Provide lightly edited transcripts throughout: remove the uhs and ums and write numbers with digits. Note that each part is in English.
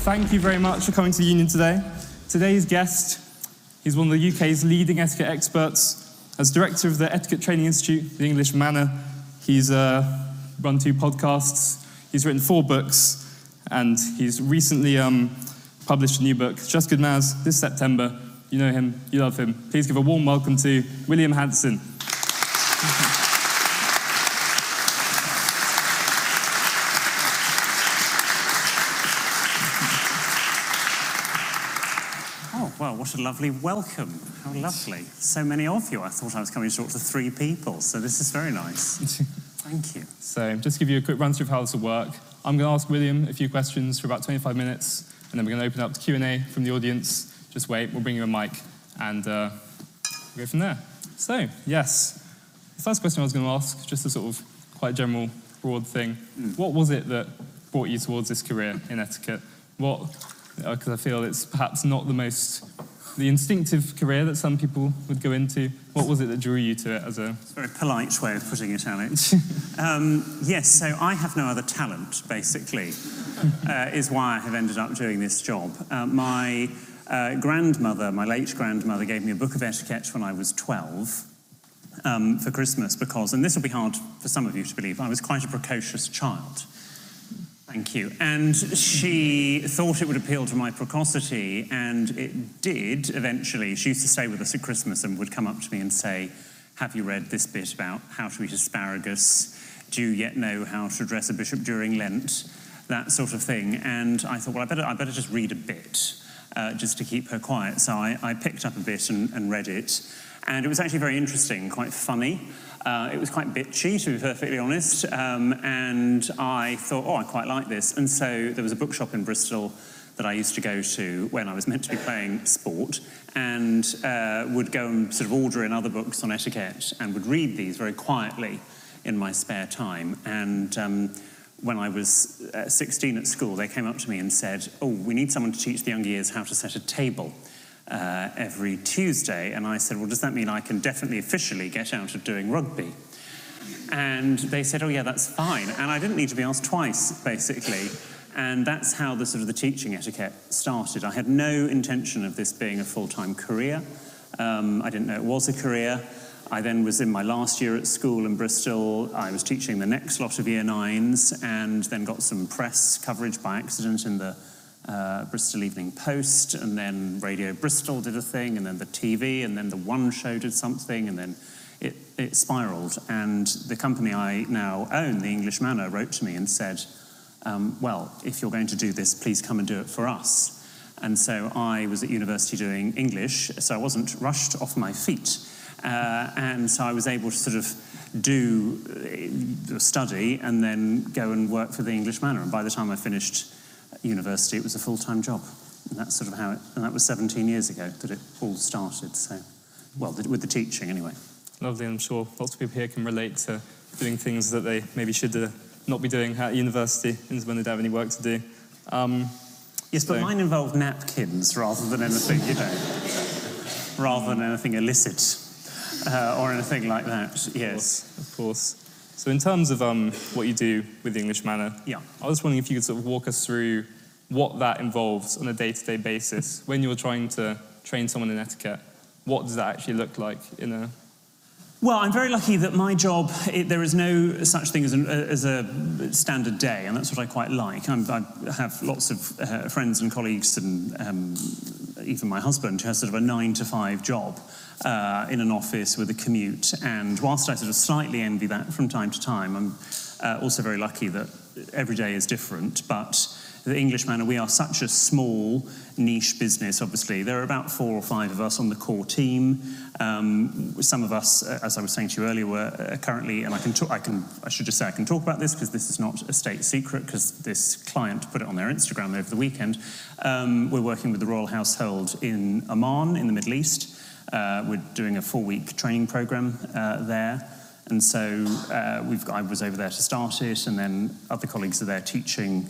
thank you very much for coming to the Union today. Today's guest, he's one of the UK's leading etiquette experts. As director of the Etiquette Training Institute, the English Manor, he's run 2 podcasts, he's written 4 books, and he's recently published a new book, Just Good Manners, this September. You know him, you love him. Please give a warm welcome to William Hanson. Well, what a lovely welcome. How lovely. So many of you. I thought I was coming to talk to 3 people, so this is very nice. Thank you. So, just to give you a quick run through of how this will work, I'm going to ask William a few questions for about 25 minutes, and then we're going to open up to Q&A from the audience. Just wait, we'll bring you a mic, and we'll go from there. So, yes, the first question I was going to ask, just a sort of quite general, broad thing. What was it that brought you towards this career in etiquette? Because I feel it's perhaps not the instinctive career that some people would go into. What was it that drew you to it as a... It's a very polite way of putting it, Alex. Yes, so I have no other talent, basically, is why I have ended up doing this job. My grandmother, my late grandmother, gave me a book of etiquette when I was 12 for Christmas because, and this will be hard for some of you to believe, I was quite a precocious child. Thank you. And she thought it would appeal to my precocity, and it did eventually. She used to stay with us at Christmas and would come up to me and say, have you read this bit about how to eat asparagus? Do you yet know how to address a bishop during Lent? That sort of thing. And I thought, well, I better just read a bit, just to keep her quiet. So I picked up a bit and read it. And it was actually very interesting, quite funny. It was quite bitchy, to be perfectly honest, and I thought, I quite like this. And so there was a bookshop in Bristol that I used to go to when I was meant to be playing sport, and would go and sort of order in other books on etiquette and would read these very quietly in my spare time. And when I was 16 at school, they came up to me and said, we need someone to teach the younger years how to set a table every Tuesday. And I said, well, does that mean I can definitely officially get out of doing rugby? And they said, yeah, that's fine. And I didn't need to be asked twice, basically. And that's how the teaching etiquette started. I had no intention of this being a full-time career. I didn't know it was a career. I then was in my last year at school in Bristol. I was teaching the next lot of Year 9s and then got some press coverage by accident in the Bristol Evening Post, and then Radio Bristol did a thing, and then the TV, and then the One Show did something, and then it spiraled. And the company I now own, the English Manor, wrote to me and said, well, if you're going to do this, please come and do it for us. And so I was at university doing English, so I wasn't rushed off my feet. And so I was able to sort of do study and then go and work for the English Manor. And by the time I finished university, it was a full-time job. And that's sort of how and that was 17 years ago that it all started, so, well, with the teaching anyway. Lovely, I'm sure lots of people here can relate to doing things that they maybe should not be doing at university when they don't have any work to do. Yes, but mine involved napkins rather than anything, rather than anything illicit or anything like that, yes. Of course. So in terms of what you do with the English Manor, I was wondering if you could sort of walk us through what that involves on a day-to-day basis. When you're trying to train someone in etiquette, what does that actually look like in a... Well, I'm very lucky that my job, there is no such thing as a standard day, and that's what I quite like. I have lots of friends and colleagues, and even my husband, who has sort of a 9-to-5 job in an office with a commute. And whilst I sort of slightly envy that from time to time, I'm also very lucky that every day is different. But the English Manor, we are such a small, niche business, obviously. There are about 4 or 5 of us on the core team. Some of us, as I was saying to you earlier, were currently, and I should just say I can talk about this because this is not a state secret, because this client put it on their Instagram over the weekend. We're working with the royal household in Oman, in the Middle East. We're doing a 4-week training program there. And so I was over there to start it, and then other colleagues are there teaching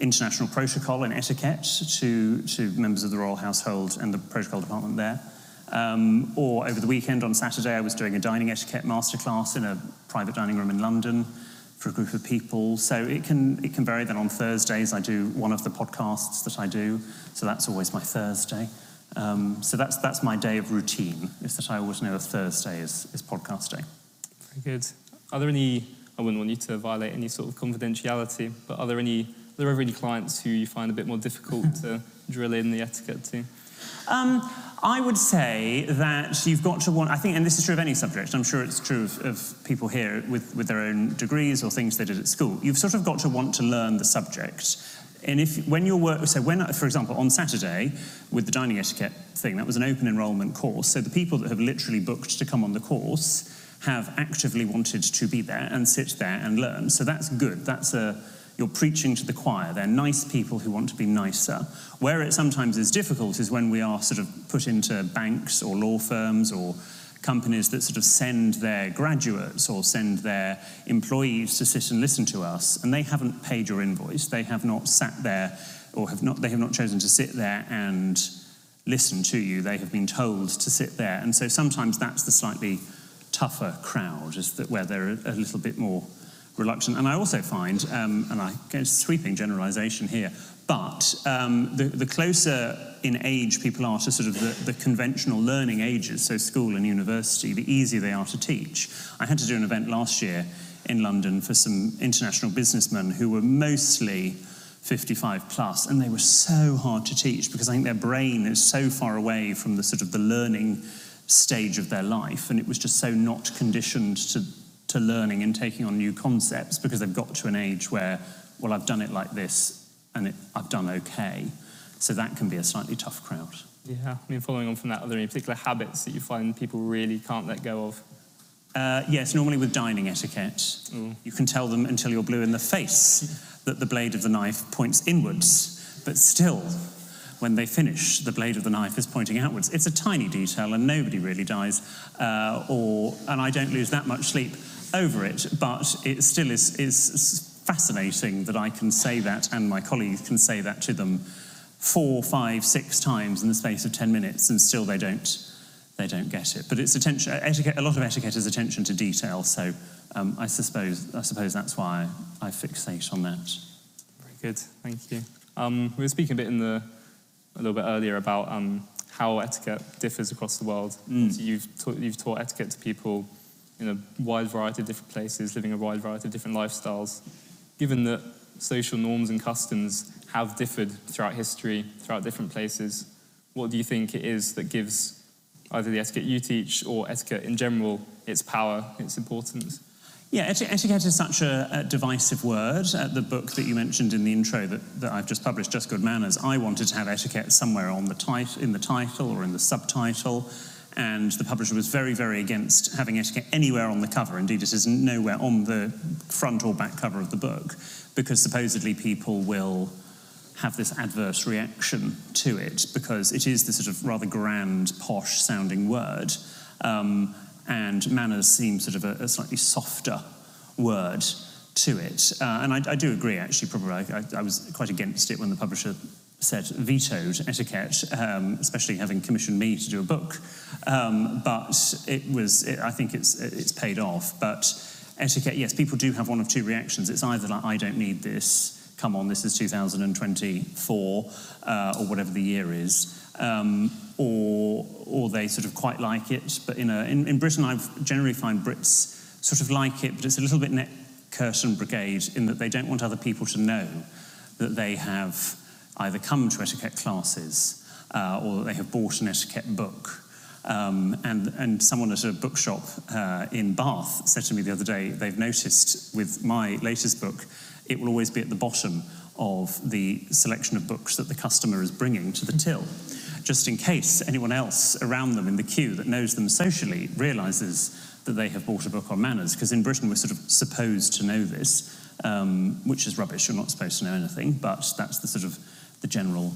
international protocol and etiquette to members of the royal household and the protocol department there. Or over the weekend on Saturday, I was doing a dining etiquette masterclass in a private dining room in London for a group of people. So it can vary. Then on Thursdays I do one of the podcasts that I do, so that's always my Thursday. So that's my day of routine, is that I always know a Thursday is podcast day. Very good. Are there any, I wouldn't want you to violate any sort of confidentiality, but are there ever any clients who you find a bit more difficult to drill in the etiquette to? I would say that you've got to want, I think, and this is true of any subject, I'm sure it's true of people here with their own degrees or things they did at school, you've sort of got to want to learn the subject. And for example, on Saturday, with the dining etiquette thing, that was an open enrolment course, so the people that have literally booked to come on the course have actively wanted to be there and sit there and learn, so that's good. You're preaching to the choir. They're nice people who want to be nicer. Where it sometimes is difficult is when we are sort of put into banks or law firms or companies that sort of send their graduates or send their employees to sit and listen to us, and they haven't paid your invoice. They have not sat there, or they have not chosen to sit there and listen to you. They have been told to sit there, and so sometimes that's the slightly tougher crowd, is that where they're a little bit more reluctant. And I also find, and I get a sweeping generalisation here, but the closer in age people are to sort of the conventional learning ages, so school and university, the easier they are to teach. I had to do an event last year in London for some international businessmen who were mostly 55 plus, and they were so hard to teach because I think their brain is so far away from the sort of the learning stage of their life, and it was just so not conditioned to learning and taking on new concepts because they've got to an age where, well, I've done it like this and I've done okay. So that can be a slightly tough crowd. Yeah, I mean, following on from that, are there any particular habits that you find people really can't let go of? Yes, normally with dining etiquette. You can tell them until you're blue in the face that the blade of the knife points inwards, but still, when they finish, the blade of the knife is pointing outwards. It's a tiny detail and nobody really dies, and I don't lose that much sleep over it, but it still is fascinating that I can say that and my colleagues can say that to them 4, 5, 6 times in the space of 10 minutes and still they don't get it. But it's etiquette, a lot of etiquette is attention to detail, so I suppose that's why I fixate on that. Very good, thank you. We were speaking a little bit earlier about how etiquette differs across the world. So you've taught etiquette to people in a wide variety of different places, living a wide variety of different lifestyles. Given that social norms and customs have differed throughout history, throughout different places, what do you think it is that gives either the etiquette you teach or etiquette in general its power, its importance? Yeah, etiquette is such a divisive word. The book that you mentioned in the intro that I've just published, Just Good Manners, I wanted to have etiquette somewhere in the title or in the subtitle, and the publisher was very, very against having etiquette anywhere on the cover. Indeed, it is nowhere on the front or back cover of the book, because supposedly people will have this adverse reaction to it, because it is this sort of rather grand, posh-sounding word, and manners seem sort of a slightly softer word to it. And I do agree, actually, probably. I was quite against it when the publisher vetoed etiquette, especially having commissioned me to do a book. But I think it's paid off. But etiquette, yes, people do have one of two reactions. It's either like, I don't need this, come on, this is 2024, or whatever the year is, or they sort of quite like it. But in Britain, I generally find Brits sort of like it, but it's a little bit net curtain brigade in that they don't want other people to know that they have either come to etiquette classes or that they have bought an etiquette book. And someone at a bookshop in Bath said to me the other day, they've noticed with my latest book, it will always be at the bottom of the selection of books that the customer is bringing to the till, just in case anyone else around them in the queue that knows them socially realises that they have bought a book on manners, because in Britain we're sort of supposed to know this, which is rubbish. You're not supposed to know anything, but that's the sort of the general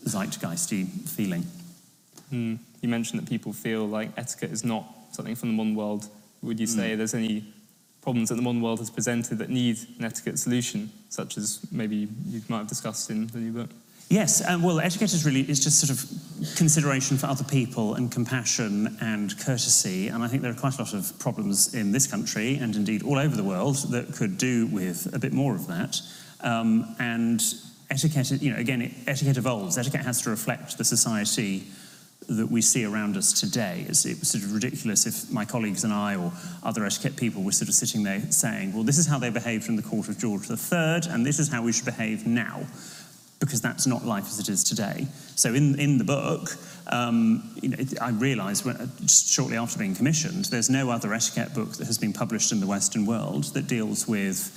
zeitgeisty feeling. You mentioned that people feel like etiquette is not something from the modern world. Would you say there's any problems that the modern world has presented that need an etiquette solution, such as maybe you might have discussed in the new book? Yes, well, etiquette is just sort of consideration for other people and compassion and courtesy, and I think there are quite a lot of problems in this country and indeed all over the world that could do with a bit more of that. And etiquette, etiquette evolves. Etiquette has to reflect the society that we see around us today. It was sort of ridiculous if my colleagues and I or other etiquette people were sort of sitting there saying, well, this is how they behaved in the court of George III, and this is how we should behave now, because that's not life as it is today. So in the book, I realised just shortly after being commissioned, there's no other etiquette book that has been published in the Western world that deals with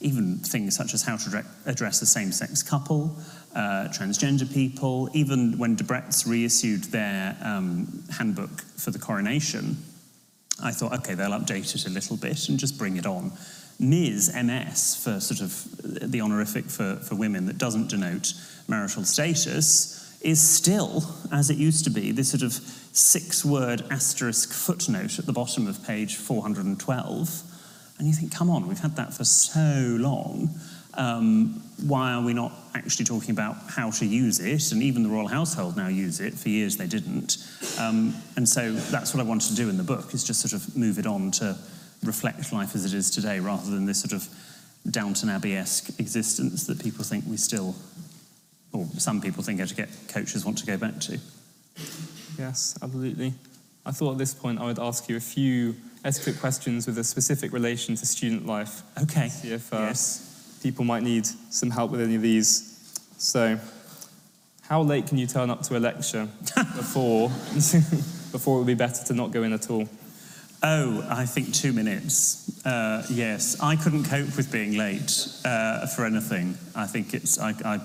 even things such as how to address a same-sex couple, transgender people. Even when Debrett's reissued their handbook for the coronation, I thought, okay, they'll update it a little bit and just bring it on. MS, for sort of the honorific for women that doesn't denote marital status, is still, as it used to be, this sort of 6-word asterisk footnote at the bottom of page 412. And you think, come on, we've had that for so long. Why are we not actually talking about how to use it? And even the royal household now use it. For years they didn't. And so that's what I wanted to do in the book, is just sort of move it on to reflect life as it is today, rather than this sort of Downton Abbey-esque existence that people think we still, or some people think etiquette coaches want to go back to. Yes, absolutely. I thought at this point I would ask you a few etiquette questions with a specific relation to student life. Okay. See if yes. people might need some help with any of these. So, how late can you turn up to a lecture before it would be better to not go in at all? Oh, I think 2 minutes. Yes, I couldn't cope with being late for anything. I think I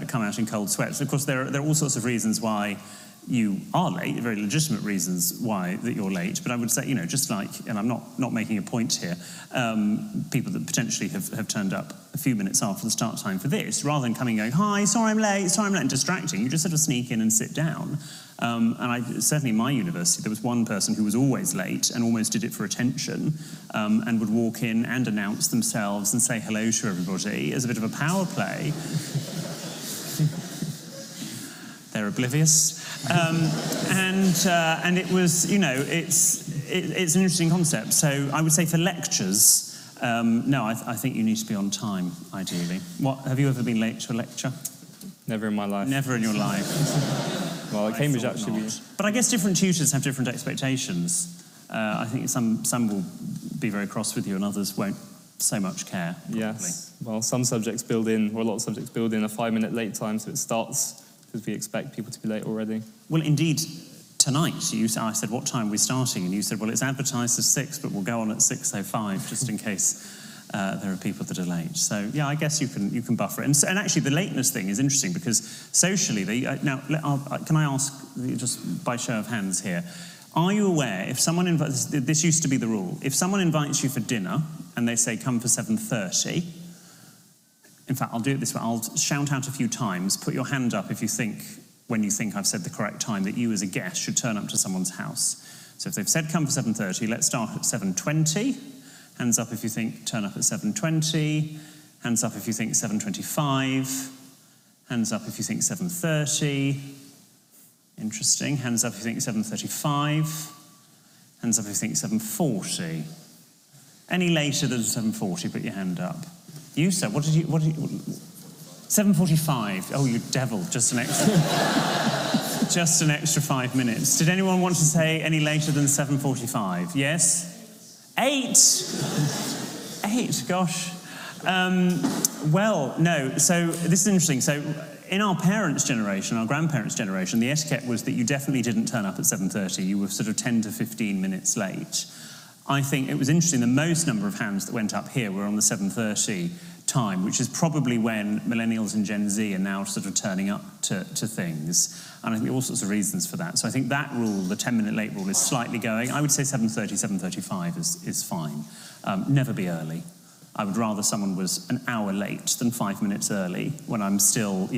come out in cold sweats. Of course, there are all sorts of reasons why you are late, very legitimate reasons why that you're late. But I would say, just like, and I'm not making a point here, people that potentially have turned up a few minutes after the start time for this, rather than coming and going, hi, sorry I'm late, and distracting, you just sort of sneak in and sit down. And certainly in my university, there was one person who was always late and almost did it for attention, and would walk in and announce themselves and say hello to everybody as a bit of a power play. They're oblivious. And it was, it's an interesting concept. So I would say for lectures, no, I think you need to be on time, ideally. Have you ever been late to a lecture? Never in my life. Never in your life. Well, at Cambridge actually. But I guess different tutors have different expectations. I think some will be very cross with you and others won't so much care, probably. Yes. Well, some subjects build in, or a lot of subjects build in a 5-minute late time, so it starts because we expect people to be late already. Well, indeed, tonight, I said, what time are we starting? And you said, well, it's advertised as 6, but we'll go on at 6:05, just in case there are people that are late. So, yeah, I guess you can buffer it. And actually, the lateness thing is interesting, because socially, can I ask, just by show of hands here, are you aware, if someone invites, this used to be the rule, if someone invites you for dinner, and they say, come for 7:30, in fact, I'll do it this way. I'll shout out a few times. Put your hand up when you think I've said the correct time, that you as a guest should turn up to someone's house. So if they've said come for 7:30, let's start at 7:20. Hands up if you think turn up at 7:20. Hands up if you think 7:25. Hands up if you think 7:30. Interesting. Hands up if you think 7:35. Hands up if you think 7:40. Any later than 7:40, put your hand up. You, sir, what did you 7:45. Oh, you devil, just an extra 5 minutes. Did anyone want to say any later than 7:45? Yes? 8, gosh. Well, no, so this is interesting. So in our parents' generation, our grandparents' generation, the etiquette was that you definitely didn't turn up at 7:30. You were sort of 10 to 15 minutes late. I think it was interesting, the most number of hands that went up here were on the 7:30 time, which is probably when millennials and Gen Z are now sort of turning up to things. And I think there are all sorts of reasons for that. So I think that rule, the 10-minute late rule, is slightly going. I would say 7:30, 7:35 is fine. Never be early. I would rather someone was an hour late than 5 minutes early when I'm still,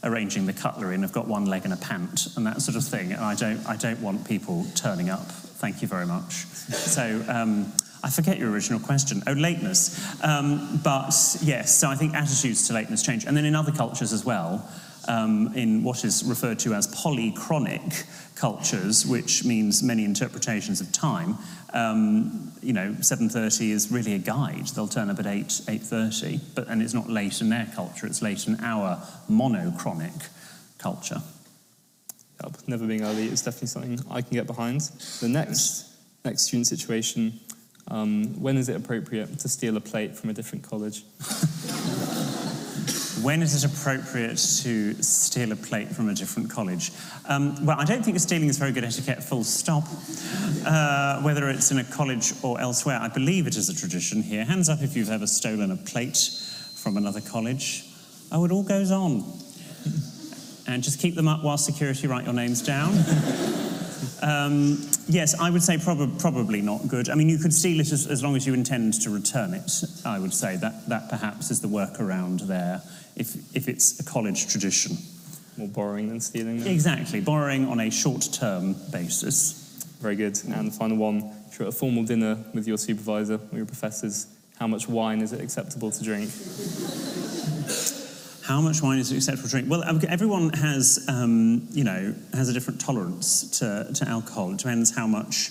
arranging the cutlery and I've got one leg in a pant and that sort of thing. And I don't want people turning up. Thank you very much. So I forget your original question. Oh, lateness. But yes, so I think attitudes to lateness change. And then in other cultures as well, in what is referred to as polychronic cultures, which means many interpretations of time, 7:30 is really a guide. They'll turn up at 8:30, and it's not late in their culture, it's late in our monochronic culture. Yep, never being early is definitely something I can get behind. The next student situation, when is it appropriate to steal a plate from a different college? When is it appropriate to steal a plate from a different college? Well, I don't think stealing is very good etiquette, full stop. Whether it's in a college or elsewhere, I believe it is a tradition here. Hands up if you've ever stolen a plate from another college. Oh, it all goes on. And just keep them up while security write your names down. Yes, I would say probably not good. I mean, you could steal it as long as you intend to return it, I would say. That perhaps is the workaround there, if it's a college tradition. More borrowing than stealing, then? Exactly, borrowing on a short-term basis. Very good. And the final one, if you're at a formal dinner with your supervisor or your professors, how much wine is it acceptable to drink? How much wine is acceptable to drink? Well, everyone has, has a different tolerance to alcohol. It depends how much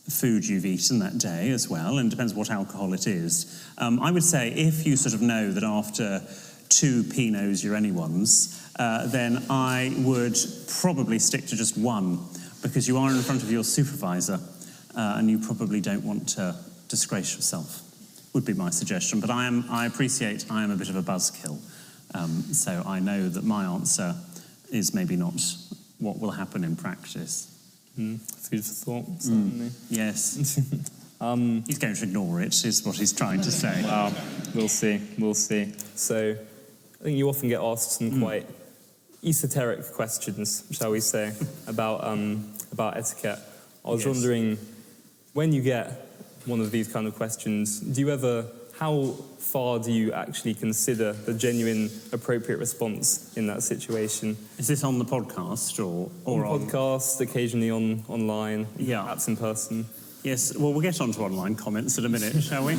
food you've eaten that day as well, and depends what alcohol it is. I would say if you sort of know that after 2 Pinots you're anyone's, then I would probably stick to just 1, because you are in front of your supervisor, and you probably don't want to disgrace yourself. Would be my suggestion, but I appreciate I am a bit of a buzzkill, so I know that my answer is maybe not what will happen in practice. Food for thought, certainly. Yes. He's going to ignore it, is what he's trying to say. We'll see. So, I think you often get asked some quite esoteric questions, shall we say, about etiquette. I was wondering, when you get one of these kind of questions, how far do you actually consider the genuine appropriate response in that situation? Is this on the podcast or on podcast, occasionally online, perhaps in person? Yes, well, we'll get on to online comments in a minute, shall we?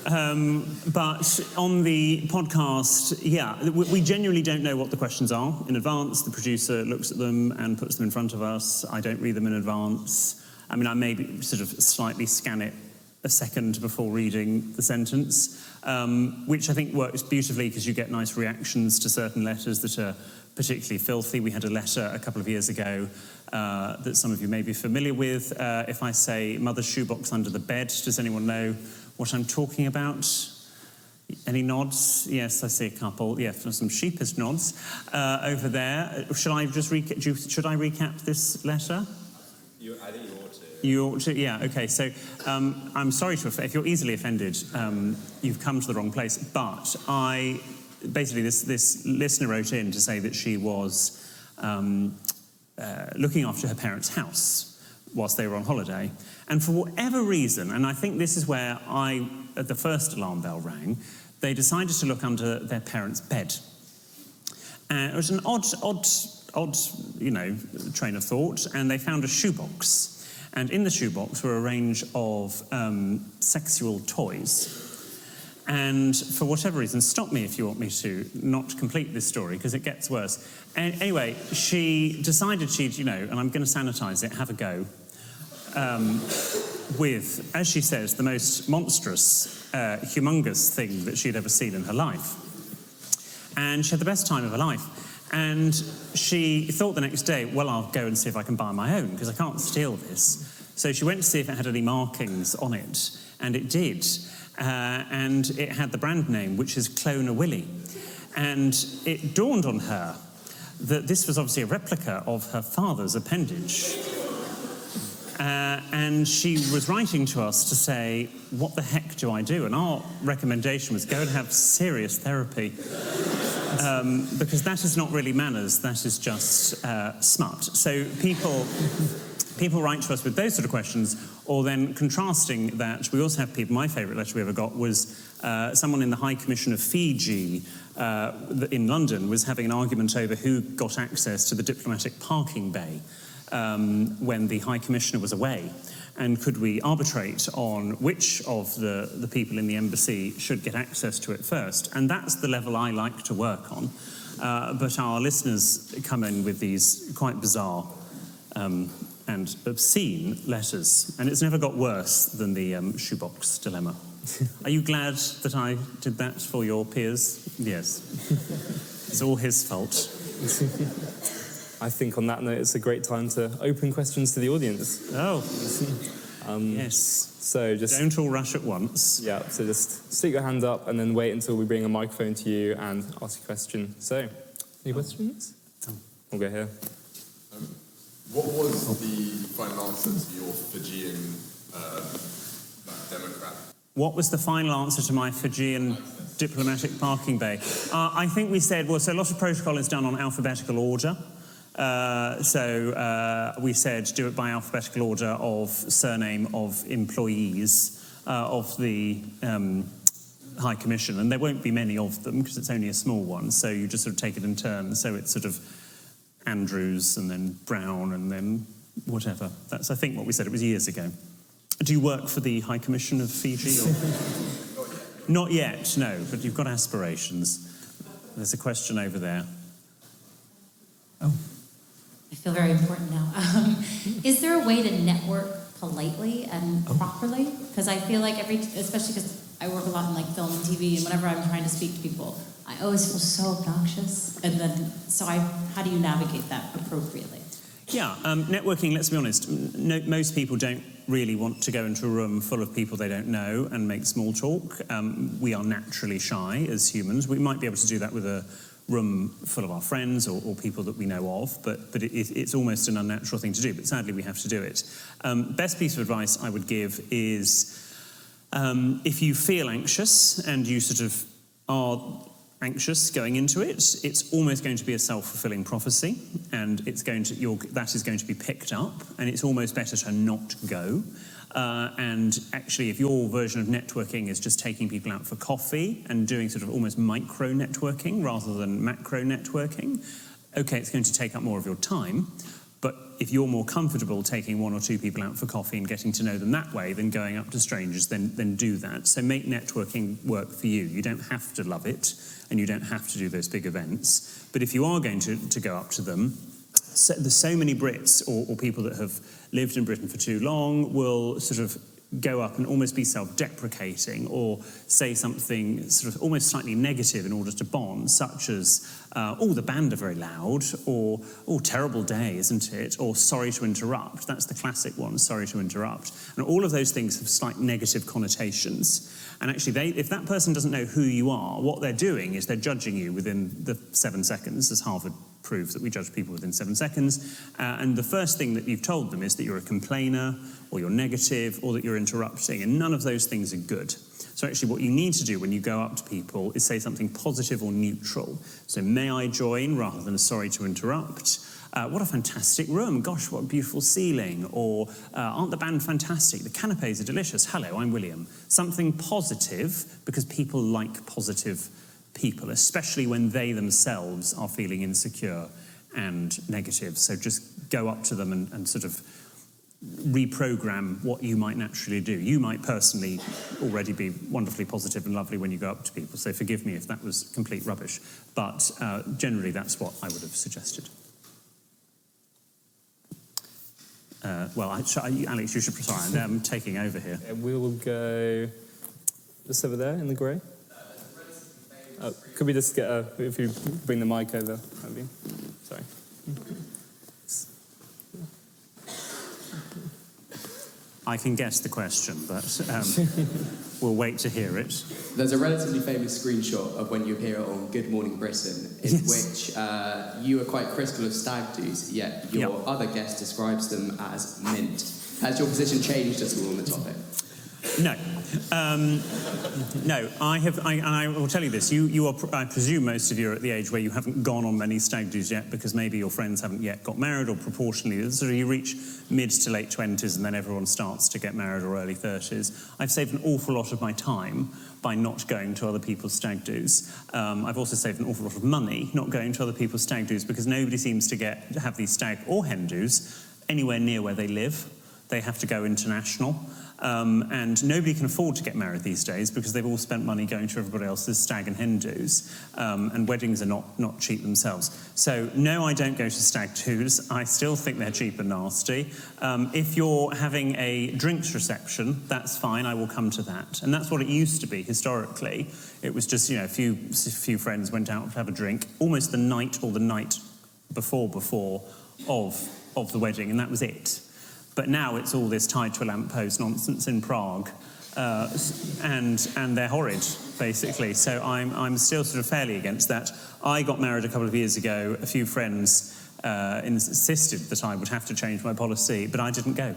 But on the podcast, we genuinely don't know what the questions are in advance. The producer looks at them and puts them in front of us. I don't read them in advance. I mean, I maybe sort of slightly scan it a second before reading the sentence, which I think works beautifully because you get nice reactions to certain letters that are particularly filthy. We had a letter a couple of years ago that some of you may be familiar with. If I say mother's shoebox under the bed, does anyone know what I'm talking about? Any nods? Yes, I see a couple. Yeah, some sheepish nods over there. Should I recap this letter? I think you ought to. You ought to, yeah, okay. So I'm sorry if you're easily offended, you've come to the wrong place. But basically this listener wrote in to say that she was looking after her parents' house whilst they were on holiday. And for whatever reason, and I think this is where at the first alarm bell rang, they decided to look under their parents' bed. And it was an odd, train of thought, and they found a shoebox. And in the shoebox were a range of sexual toys. And for whatever reason, stop me if you want me to not complete this story, because it gets worse. And anyway, she decided she'd, and I'm going to sanitize it, have a go, with, as she says, the most monstrous, humongous thing that she'd ever seen in her life. And she had the best time of her life. And she thought the next day, well, I'll go and see if I can buy my own, because I can't steal this. So she went to see if it had any markings on it, and it did. And it had the brand name, which is Clone Willy. And it dawned on her that this was obviously a replica of her father's appendage. And she was writing to us to say, what the heck do I do? And our recommendation was go and have serious therapy. Because that is not really manners, that is just smut. So people write to us with those sort of questions, or then contrasting that, we also have people, my favourite letter we ever got was someone in the High Commission of Fiji in London was having an argument over who got access to the diplomatic parking bay when the High Commissioner was away. and could we arbitrate on which of the people in the embassy should get access to it first? And that's the level I like to work on. But our listeners come in with these quite bizarre and obscene letters, and it's never got worse than the shoebox dilemma. Are you glad that I did that for your peers? Yes. It's all his fault. I think on that note, it's a great time to open questions to the audience. Oh, yes. So just don't all rush at once. Yeah, so just stick your hand up and then wait until we bring a microphone to you and ask a question. So, any questions? We'll go here. What was the final answer to your Fijian Democrat? What was the final answer to my Fijian diplomatic parking bay? I think we said, well, so a lot of protocol is done on alphabetical order. We said do it by alphabetical order of surname of employees of the High Commission, and there won't be many of them because it's only a small one, so you just sort of take it in turn. So it's sort of Andrews and then Brown and then whatever. That's, I think, what we said. It was years ago. Do you work for the High Commission of Fiji? Or? Not yet, no, but you've got aspirations. There's a question over there. Oh. I feel very important now. Is there a way to network politely and properly? Because I feel like especially because I work a lot in like film and TV, and whenever I'm trying to speak to people, I always feel so obnoxious. And then, how do you navigate that appropriately? Yeah, networking, let's be honest, most people don't really want to go into a room full of people they don't know and make small talk. We are naturally shy as humans. We might be able to do that with a room full of our friends or people that we know of, but it's almost an unnatural thing to do, but sadly we have to do it. Best piece of advice I would give is if you feel anxious and you sort of are anxious going into it, it's almost going to be a self-fulfilling prophecy, and that is going to be picked up, and it's almost better to not go. And actually, if your version of networking is just taking people out for coffee and doing sort of almost micro networking rather than macro networking, okay, it's going to take up more of your time. But if you're more comfortable taking one or two people out for coffee and getting to know them that way than going up to strangers, then do that. So make networking work for you. You don't have to love it, and you don't have to do those big events. But if you are going to go up to them, there's so many Brits or people that have lived in Britain for too long will sort of go up and almost be self-deprecating or say something sort of almost slightly negative in order to bond, such as, the band are very loud, or, terrible day, isn't it? Or sorry to interrupt. That's the classic one, sorry to interrupt. And all of those things have slight negative connotations. And actually, if that person doesn't know who you are, what they're doing is they're judging you within the 7 seconds, as Harvard proves that we judge people within 7 seconds. And the first thing that you've told them is that you're a complainer, or you're negative, or that you're interrupting, and none of those things are good. So actually what you need to do when you go up to people is say something positive or neutral. So may I join, rather than a sorry to interrupt. What a fantastic room. Gosh, what a beautiful ceiling. Or aren't the band fantastic? The canapes are delicious. Hello, I'm William. Something positive, because people like positive people, especially when they themselves are feeling insecure and negative. So just go up to them and sort of reprogram what you might naturally do. You might personally already be wonderfully positive and lovely when you go up to people, so forgive me if that was complete rubbish, but generally that's what I would have suggested. Alex, you should... Sorry, I'm taking over here. We will go just over there in the grey. Could we just get if you bring the mic over, maybe? Sorry. I can guess the question, but we'll wait to hear it. There's a relatively famous screenshot of when you appear on Good Morning Britain, in which you are quite critical of stag do's, yet your other guest describes them as mint. Has your position changed at all on the topic? No. No, I will tell you this, you are, I presume most of you are at the age where you haven't gone on many stag do's yet because maybe your friends haven't yet got married, or proportionally, sort of you reach mid to late 20s and then everyone starts to get married, or early 30s. I've saved an awful lot of my time by not going to other people's stag do's. I've also saved an awful lot of money not going to other people's stag do's, because nobody seems to have these stag or hen do's anywhere near where they live. they have to go international. And nobody can afford to get married these days because they've all spent money going to everybody else's stag and hen do's, and weddings are not cheap themselves. So no, I don't go to stag do's. I still think they're cheap and nasty. If you're having a drinks reception, that's fine, I will come to that. And that's what it used to be historically. It was just, a few friends went out to have a drink, almost the night or the night before of the wedding, and that was it. But now it's all this tied to a lamppost nonsense in Prague, and they're horrid, basically. So I'm still sort of fairly against that. I got married a couple of years ago. A few friends insisted that I would have to change my policy, but I didn't go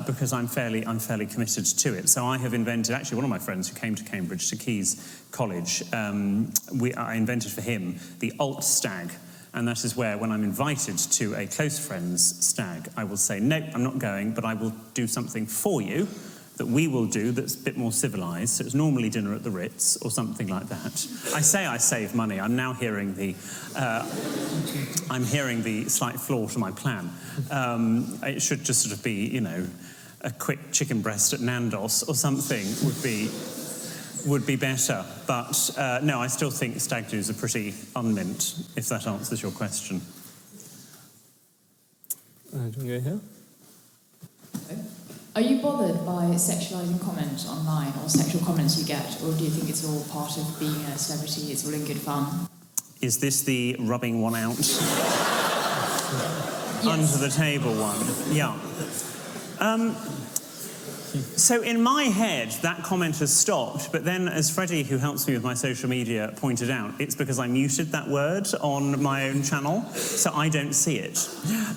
because I'm fairly committed to it. So I have invented. Actually, one of my friends who came to Cambridge, to Caius College, I invented for him the alt stag. And that is where, when I'm invited to a close friend's stag, I will say, no, I'm not going, but I will do something for you that we will do that's a bit more civilised. So it's normally dinner at the Ritz or something like that. I say I save money. I'm now hearing the slight flaw to my plan. It should just sort of be, a quick chicken breast at Nandos or something would be better, but no, I still think stag do's are pretty unmint, if that answers your question. Do you want to go here? Are you bothered by sexualising comments online or sexual comments you get, or do you think it's all part of being a celebrity, it's all in good fun? Is this the rubbing one out? Yes. Under the table one? Yeah. So in my head, that comment has stopped, but then as Freddie, who helps me with my social media, pointed out, it's because I muted that word on my own channel, so I don't see it.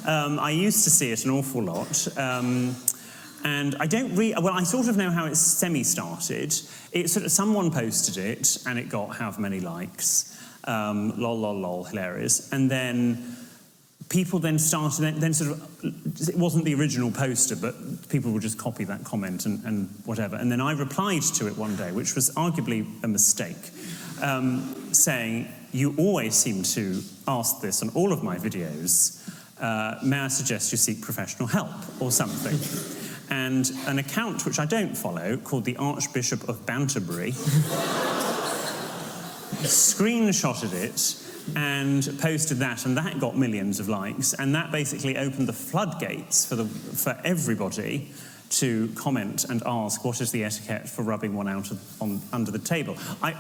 I used to see it an awful lot, and I don't well, I sort of know how it's semi-started. It sort of, someone posted it, and it got however many likes, lol, lol, lol, hilarious, and then people then started, then sort of, it wasn't the original poster, but people would just copy that comment and whatever. And then I replied to it one day, which was arguably a mistake, saying, you always seem to ask this on all of my videos. May I suggest you seek professional help or something? And an account which I don't follow, called the Archbishop of Banterbury, screenshotted it and posted that, and that got millions of likes, and that basically opened the floodgates for everybody to comment and ask, what is the etiquette for rubbing one out under the table? I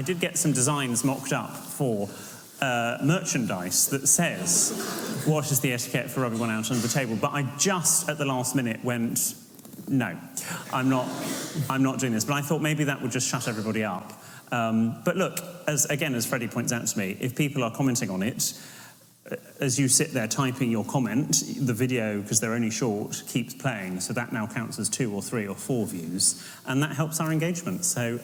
did get some designs mocked up for merchandise that says, what is the etiquette for rubbing one out under the table? But I just, at the last minute, went, no, I'm not doing this. But I thought maybe that would just shut everybody up. But look, as Freddie points out to me, if people are commenting on it, as you sit there typing your comment, the video, because they're only short, keeps playing, so that now counts as 2 or 3 or 4 views, and that helps our engagement, so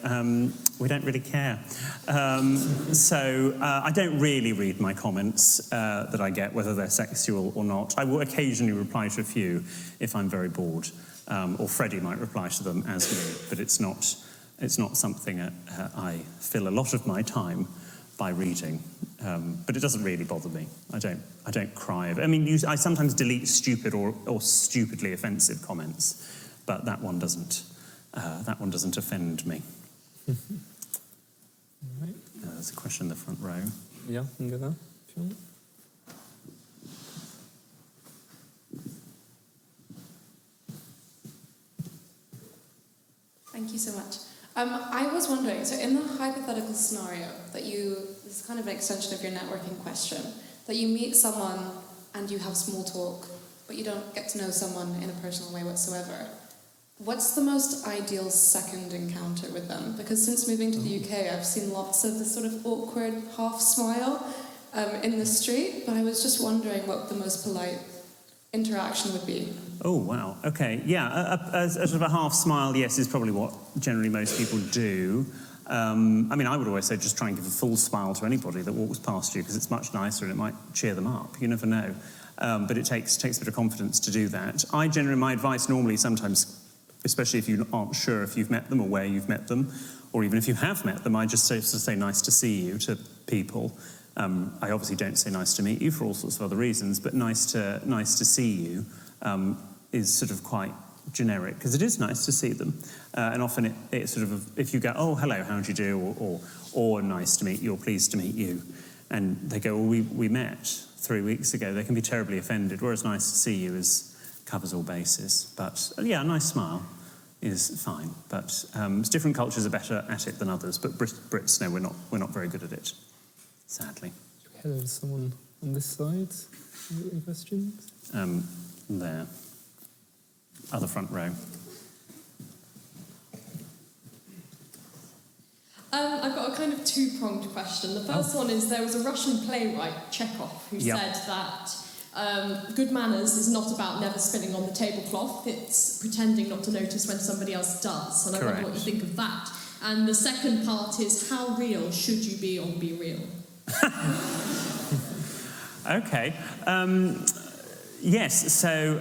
we don't really care. I don't really read my comments that I get, whether they're sexual or not. I will occasionally reply to a few if I'm very bored, or Freddie might reply to them as me, but it's not something I fill a lot of my time by reading, but it doesn't really bother me. I don't cry. I mean, I sometimes delete stupid or stupidly offensive comments, but that one doesn't offend me. Right. There's a question in the front row. Yeah, you can go there if you want. Thank you so much. I was wondering, so in the hypothetical scenario that this is kind of an extension of your networking question, that you meet someone and you have small talk, but you don't get to know someone in a personal way whatsoever, what's the most ideal second encounter with them? Because since moving to the UK, I've seen lots of this sort of awkward half smile in the street, but I was just wondering what the most polite interaction would be. Oh, wow. Okay, yeah, a sort of a half smile, yes, is probably what generally most people do. I mean, I would always say just try and give a full smile to anybody that walks past you, because it's much nicer and it might cheer them up. You never know. But it takes a bit of confidence to do that. My advice normally sometimes, especially if you aren't sure if you've met them or where you've met them, or even if you have met them, I just say nice to see you to people. I obviously don't say nice to meet you for all sorts of other reasons, but nice to see you is sort of quite generic, because it is nice to see them. And often it sort of, if you go, oh, hello, how do you do? Or nice to meet you, or pleased to meet you. And they go, well, we met 3 weeks ago. They can be terribly offended, whereas nice to see you covers all bases. But yeah, a nice smile is fine. But different cultures are better at it than others. But Brits, no, we're not very good at it, sadly. Hello, someone on this side. Any questions? There. Other front row. I've got a kind of two-pronged question. The first one is, there was a Russian playwright, Chekhov, who said that good manners is not about never spilling on the tablecloth, it's pretending not to notice when somebody else does. And I wonder what you think of that. And the second part is, how real should you be on Be Real? Okay. Yes, so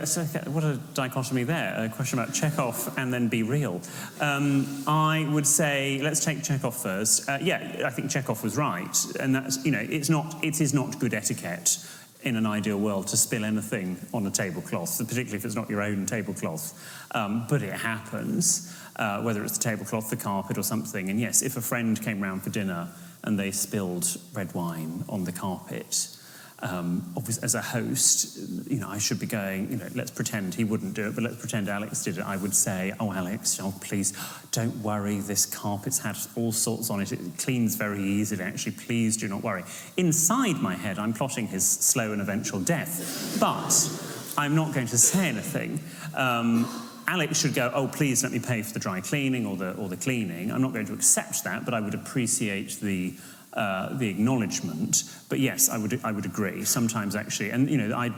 what a dichotomy there. A question about Chekhov and then Be Real. I would say, let's take Chekhov first. Yeah, I think Chekhov was right. And that's, it is not good etiquette in an ideal world to spill anything on a tablecloth, particularly if it's not your own tablecloth. But it happens, whether it's the tablecloth, the carpet or something. And yes, if a friend came round for dinner and they spilled red wine on the carpet, obviously, as a host, I should be going, let's pretend he wouldn't do it, but let's pretend Alex did it. I would say, oh, Alex, please, don't worry, this carpet's had all sorts on it. It cleans very easily, actually. Please do not worry. Inside my head, I'm plotting his slow and eventual death, but I'm not going to say anything. Alex should go, oh, please let me pay for the dry cleaning or the cleaning. I'm not going to accept that, but I would appreciate the acknowledgement. But yes, I would agree. Sometimes actually, and I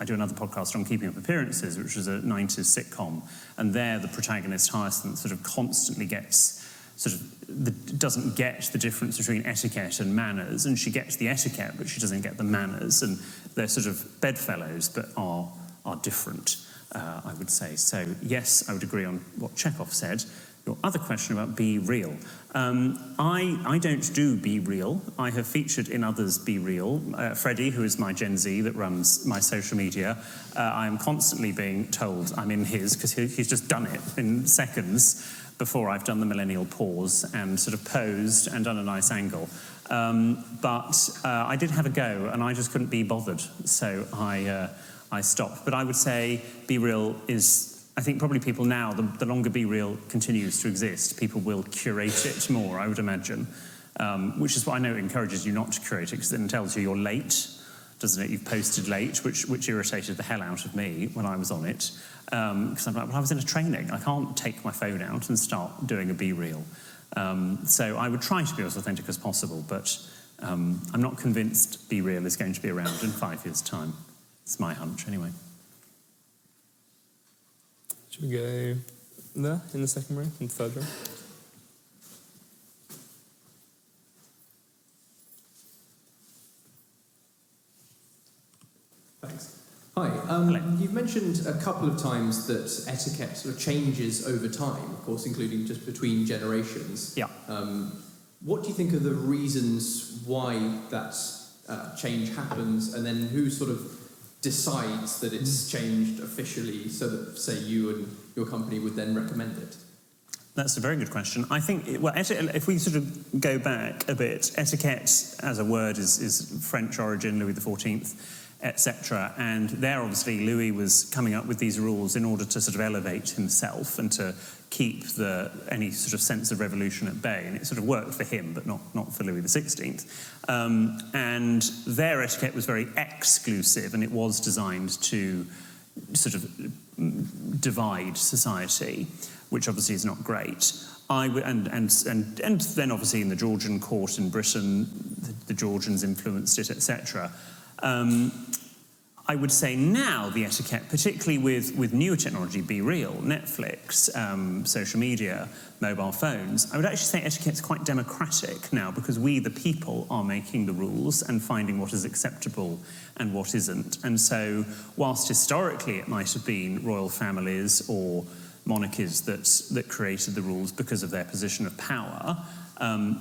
do another podcast on Keeping Up Appearances, which was a 90s sitcom, and there the protagonist Hyacinth sort of constantly doesn't get the difference between etiquette and manners, and she gets the etiquette, but she doesn't get the manners, and they're sort of bedfellows, but are different, I would say. So yes, I would agree on what Chekhov said. Your other question about Be Real. I don't do Be Real. I have featured in others' Be Real. Freddie, who is my Gen Z that runs my social media, I am constantly being told I'm in his, because he's just done it in seconds before I've done the millennial pause and sort of posed and done a nice angle. But I did have a go, and I just couldn't be bothered, so I stopped. But I would say Be Real is, I think probably people now, the longer Be Real continues to exist, people will curate it more, I would imagine, which is why I know it encourages you not to curate it, because it then tells you you're late, doesn't it? You've posted late, which irritated the hell out of me when I was on it, because I'm like, well, I was in a training. I can't take my phone out and start doing a Be Real. So I would try to be as authentic as possible, but I'm not convinced Be Real is going to be around in 5 years' time. It's my hunch, anyway. Should we go there, in the second row, in the third row? Thanks. Hi. You've mentioned a couple of times that etiquette sort of changes over time, of course, including just between generations. Yeah. What do you think are the reasons why that change happens, and then who sort of decides that it's changed officially so that, say, you and your company would then recommend it? That's a very good question. I think, if we sort of go back a bit, etiquette as a word is French origin, Louis XIV, etc. And there, obviously, Louis was coming up with these rules in order to sort of elevate himself and to keep any sort of sense of revolution at bay. And it sort of worked for him, but not for Louis XVI. And their etiquette was very exclusive, and it was designed to sort of divide society, which obviously is not great. And then obviously in the Georgian court in Britain, the Georgians influenced it, etc. I would say now the etiquette, particularly with newer technology, Be Real, Netflix, social media, mobile phones, I would actually say etiquette's quite democratic now, because we, the people, are making the rules and finding what is acceptable and what isn't. And so, whilst historically it might have been royal families or monarchies that created the rules because of their position of power,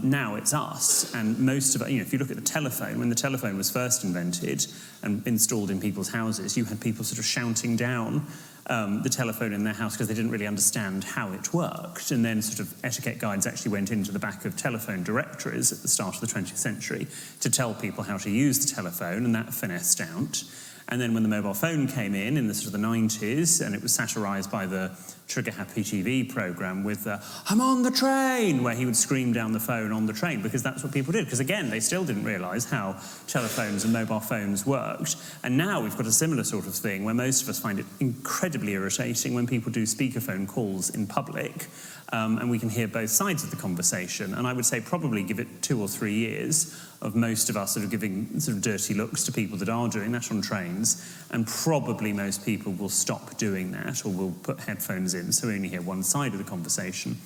now it's us, and most of it, if you look at the telephone, when the telephone was first invented and installed in people's houses, you had people sort of shouting down the telephone in their house because they didn't really understand how it worked. And then sort of etiquette guides actually went into the back of telephone directories at the start of the 20th century to tell people how to use the telephone, and that finessed out. And then when the mobile phone came in the sort of the 90s, and it was satirised by the Trigger Happy TV programme with "I'm on the train," where he would scream down the phone on the train, because that's what people did. Because again, they still didn't realise how telephones and mobile phones worked. And now we've got a similar sort of thing where most of us find it incredibly irritating when people do speakerphone calls in public, and we can hear both sides of the conversation. And I would say probably give it 2 or 3 years of most of us sort of giving sort of dirty looks to people that are doing that on trains, and probably most people will stop doing that or will put headphones in so we only hear one side of the conversation.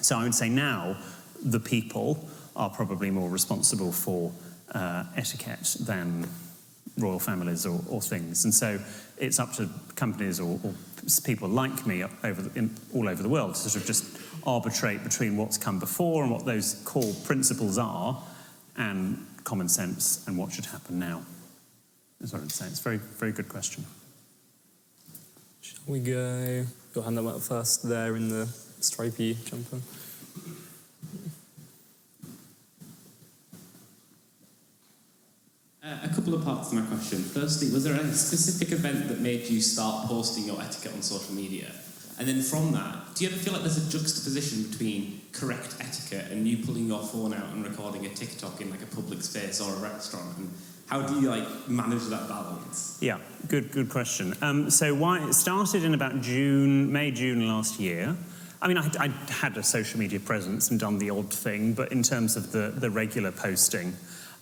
So I would say now the people are probably more responsible for etiquette than royal families or things. And so it's up to companies or people like me all over the world to sort of just arbitrate between what's come before and what those core principles are, and common sense and what should happen now, is what I'd say. It's a very, very good question. Shall we go? Your hand up first there in the stripy jumper. A couple of parts to my question. Firstly, was there a specific event that made you start posting your etiquette on social media? And then from that, do you ever feel like there's a juxtaposition between correct etiquette and you pulling your phone out and recording a TikTok in like a public space or a restaurant? And how do you manage that balance? Yeah, good question. So why it started in about May, June last year. I mean, I had a social media presence and done the odd thing, but in terms of the regular posting,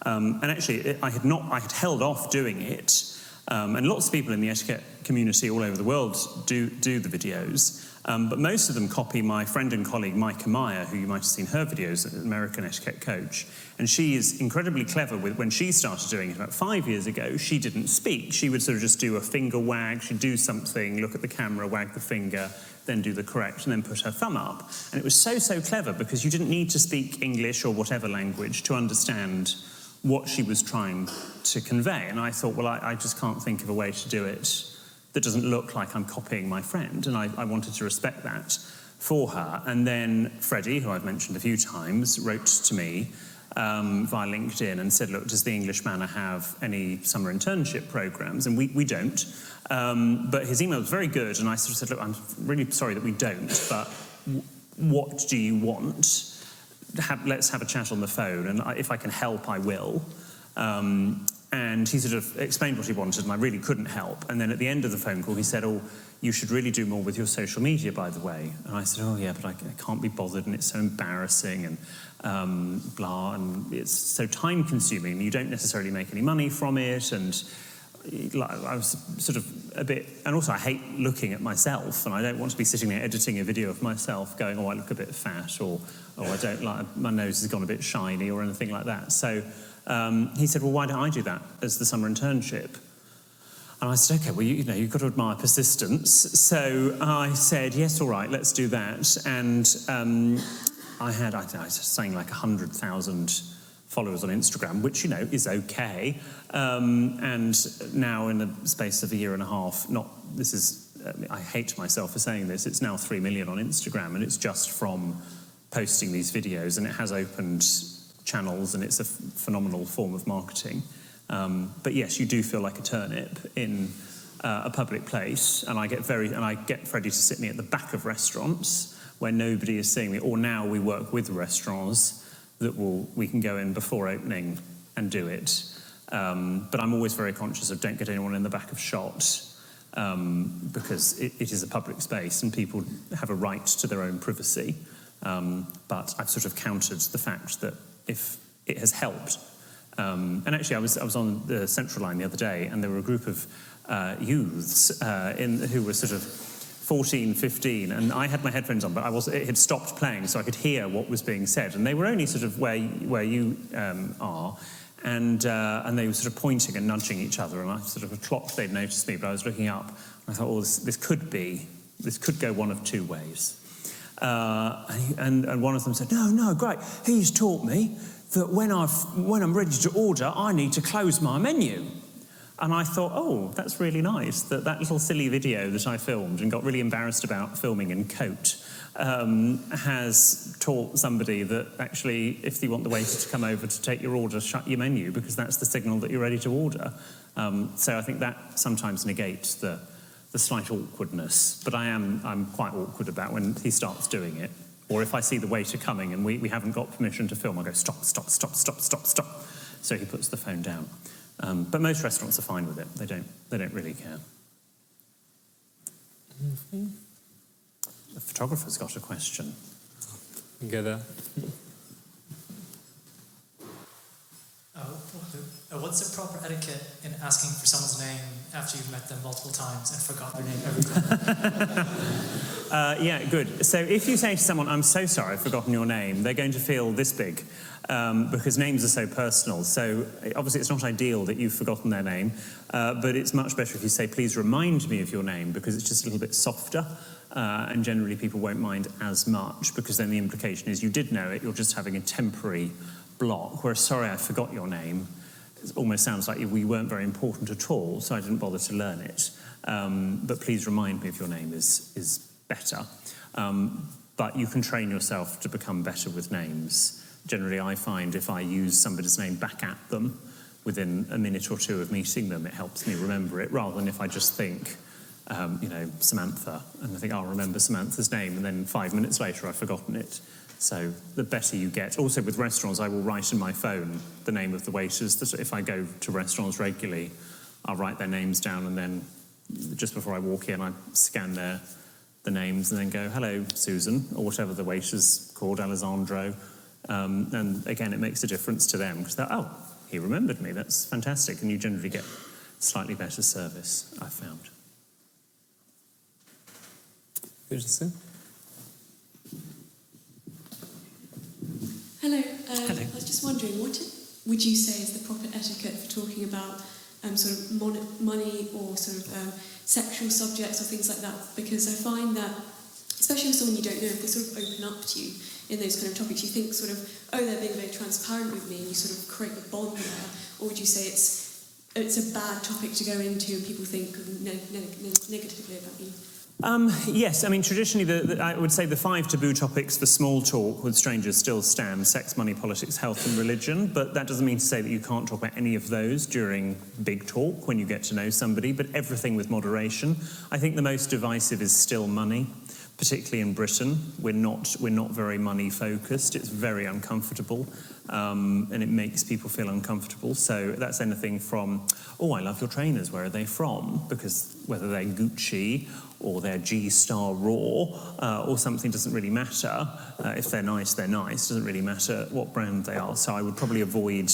and actually I had held off doing it. And lots of people in the etiquette community all over the world do the videos, but most of them copy my friend and colleague Micah Meyer, who you might have seen her videos, an American etiquette coach. And she is incredibly clever when she started doing it about 5 years ago, she didn't speak. She would sort of just do a finger wag, she'd do something, look at the camera, wag the finger, then do the correct, and then put her thumb up. And it was so clever because you didn't need to speak English or whatever language to understand what she was trying to convey. And I thought, well, I just can't think of a way to do it that doesn't look like I'm copying my friend. And I wanted to respect that for her. And then Freddie, who I've mentioned a few times, wrote to me via LinkedIn and said, look, does the English Manor have any summer internship programs? And we don't. But his email was very good. And I sort of said, look, I'm really sorry that we don't, but what do you want? Let's have a chat on the phone, and if I can help, I will. And he sort of explained what he wanted, and I really couldn't help. And then at the end of the phone call, he said, oh, you should really do more with your social media, by the way. And I said, oh, yeah, but I can't be bothered, and it's so embarrassing, and blah, and it's so time-consuming. You don't necessarily make any money from it, and I was sort of a bit... And also, I hate looking at myself, and I don't want to be sitting there editing a video of myself going, oh, I look a bit fat, or I don't like... My nose has gone a bit shiny, or anything like that. So he said, well, why don't I do that as the summer internship? And I said, okay, well, you've got to admire persistence. So I said, yes, all right, let's do that. And I was saying like 100,000 followers on Instagram, which, is okay. And now in the space of a year and a half, I hate myself for saying this, it's now 3 million on Instagram, and it's just from posting these videos, and it has opened channels, and it's a phenomenal form of marketing. But yes, you do feel like a turnip in a public place, and I get Freddie to sit me at the back of restaurants where nobody is seeing me, or now we work with restaurants that we can go in before opening and do it. But I'm always very conscious of don't get anyone in the back of shot, because it is a public space and people have a right to their own privacy. But I've sort of countered the fact that if it has helped. And actually, I was on the Central Line the other day, and there were a group of youths who were sort of 14, 15, and I had my headphones on, but it had stopped playing, so I could hear what was being said. And they were only sort of where you are, and they were sort of pointing and nudging each other. And I sort of clocked they'd noticed me, but I was looking up, and I thought, this could go one of two ways. And one of them said, no, great. He's taught me that when I'm ready to order, I need to close my menu. And I thought, oh, that's really nice, that little silly video that I filmed and got really embarrassed about filming in coat has taught somebody that actually, if you want the waiter to come over to take your order, shut your menu, because that's the signal that you're ready to order. So I think that sometimes negates the slight awkwardness, but I'm quite awkward about when he starts doing it. Or if I see the waiter coming and we haven't got permission to film, I go, stop, stop, stop, stop, stop, stop. So he puts the phone down. But most restaurants are fine with it. They don't really care. The photographer's got a question. Go there. What's the proper etiquette in asking for someone's name after you've met them multiple times and forgot their name every time? Yeah, good. So if you say to someone, I'm so sorry, I've forgotten your name, they're going to feel this big because names are so personal. So obviously it's not ideal that you've forgotten their name, but it's much better if you say, please remind me of your name, because it's just a little bit softer. And generally people won't mind as much, because then the implication is you did know it, you're just having a temporary block, whereas sorry I forgot your name, it almost sounds like we weren't very important at all, so I didn't bother to learn it. But please remind me if your name is better. But you can train yourself to become better with names. Generally, I find if I use somebody's name back at them within a minute or two of meeting them, it helps me remember it, rather than if I just think, Samantha, and I think I'll remember Samantha's name, and then 5 minutes later I've forgotten it. So the better you get. Also with restaurants, I will write in my phone the name of the waiters. That if I go to restaurants regularly, I'll write their names down, and then just before I walk in, I scan the names and then go, hello, Susan, or whatever the waiter's called, Alessandro. And again, it makes a difference to them, because they're, oh, he remembered me, that's fantastic. And you generally get slightly better service, I've found. Good to see. Hello. Hello. I was just wondering, what would you say is the proper etiquette for talking about sort of money or sort of sexual subjects or things like that? Because I find that, especially with someone you don't know, if they sort of open up to you in those kind of topics, you think sort of, oh, they're being very transparent with me, and you sort of create a bond there. Or would you say it's a bad topic to go into and people think negatively about you? Yes, I mean, traditionally, I would say the 5 taboo topics for small talk with strangers still stand: sex, money, politics, health and religion. But that doesn't mean to say that you can't talk about any of those during big talk when you get to know somebody, but everything with moderation. I think the most divisive is still money, particularly in Britain. We're not very money focused. It's very uncomfortable, and it makes people feel uncomfortable. So that's anything from, oh, I love your trainers, where are they from? Because whether they're Gucci or they're G-Star Raw or something doesn't really matter. If they're nice, they're nice. Doesn't really matter what brand they are. So I would probably avoid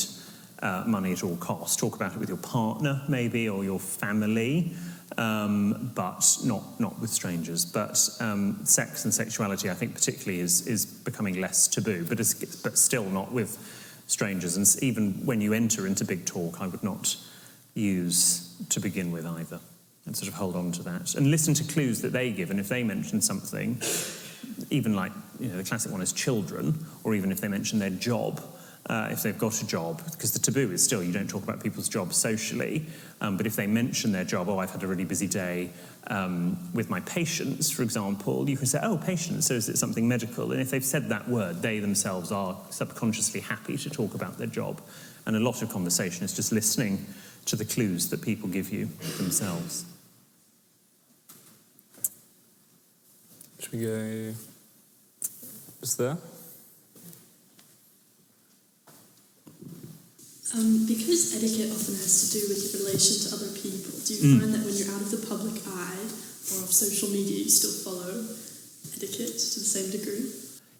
money at all costs. Talk about it with your partner, maybe, or your family. But not with strangers. But sex and sexuality, I think, particularly is becoming less taboo, but still not with strangers. And even when you enter into big talk, I would not use to begin with either, and sort of hold on to that and listen to clues that they give. And if they mention something, even like the classic one is children, or even if they mention their job. If they've got a job, because the taboo is still you don't talk about people's jobs socially, but if they mention their job, oh, I've had a really busy day with my patients, for example, you can say, oh, patients, so is it something medical? And if they've said that word, they themselves are subconsciously happy to talk about their job. And a lot of conversation is just listening to the clues that people give you themselves. Should we go just there? Because etiquette often has to do with your relation to other people, do you find that when you're out of the public eye or of social media, you still follow etiquette to the same degree?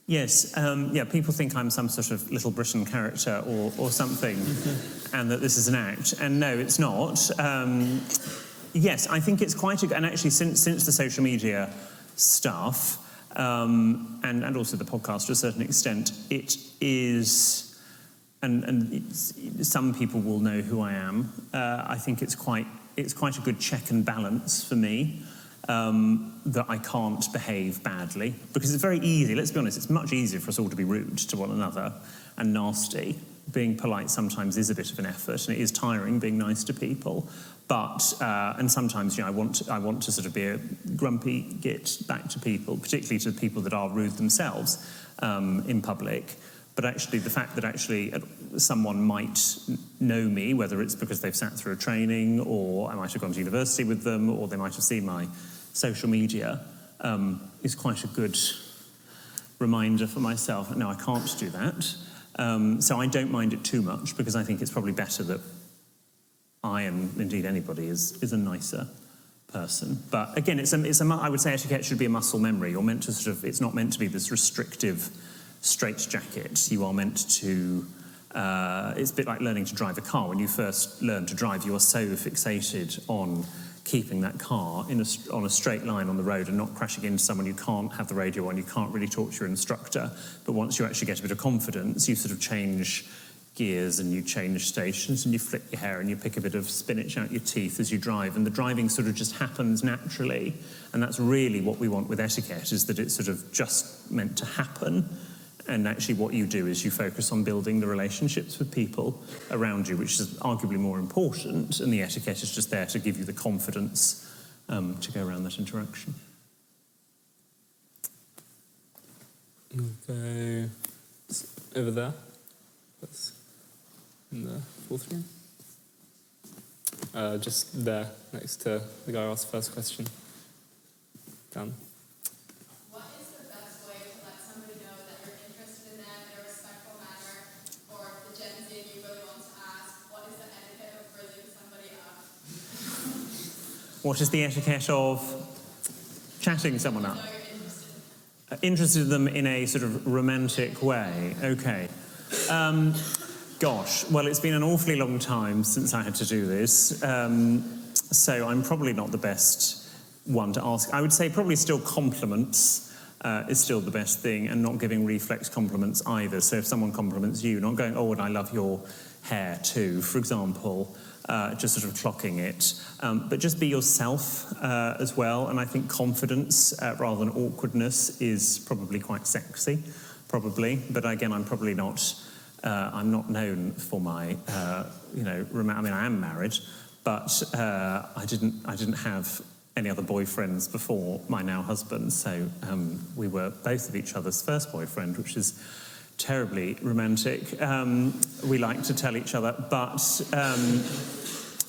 Yes, people think I'm some sort of Little Britain character or something, and that this is an act. And no, it's not. Yes, I think it's quite and actually since the social media stuff, and also the podcast to a certain extent, it is... And some people will know who I am. I think it's quite a good check and balance for me. that I can't behave badly, because it's very easy, let's be honest, it's much easier for us all to be rude to one another and nasty. Being polite sometimes is a bit of an effort, and it is tiring being nice to people. But and sometimes, you know, I want to sort of be a grumpy git back to people, particularly to people that are rude themselves in public. But actually, the fact that actually someone might know me, whether it's because they've sat through a training, or I might have gone to university with them, or they might have seen my social media, is quite a good reminder for myself. No, I can't do that. So I don't mind it too much, because I think it's probably better that I, and indeed anybody, is a nicer person. But again, I would say etiquette should be a muscle memory. You're meant to sort of, it's not meant to be this restrictive straitjacket. You are meant to, it's a bit like learning to drive a car. When you first learn to drive, you are so fixated on keeping that car on a straight line on the road and not crashing into someone. You can't have the radio on, you can't really talk to your instructor. But once you actually get a bit of confidence, you sort of change gears and you change stations and you flip your hair and you pick a bit of spinach out your teeth as you drive, and the driving sort of just happens naturally. And that's really what we want with etiquette, is that it's sort of just meant to happen. And actually what you do is you focus on building the relationships with people around you, which is arguably more important, and the etiquette is just there to give you the confidence to go around that interaction. Go over there. That's in the fourth room. Just there, next to the guy who asked the first question. Dan. What is the etiquette of chatting someone up? Interested in them in a sort of romantic way. Okay. Gosh, well, it's been an awfully long time since I had to do this, so I'm probably not the best one to ask. I would say probably still compliments is still the best thing, and not giving reflex compliments either. So if someone compliments you, not going, oh, and I love your hair too, for example. Just sort of clocking it. But just be yourself as well. And I think confidence rather than awkwardness is probably quite sexy, probably. But again, I'm probably not, I'm not known for my, I mean, I am married, but I didn't have any other boyfriends before my now husband. So we were both of each other's first boyfriend, which is terribly romantic. We like to tell each other, but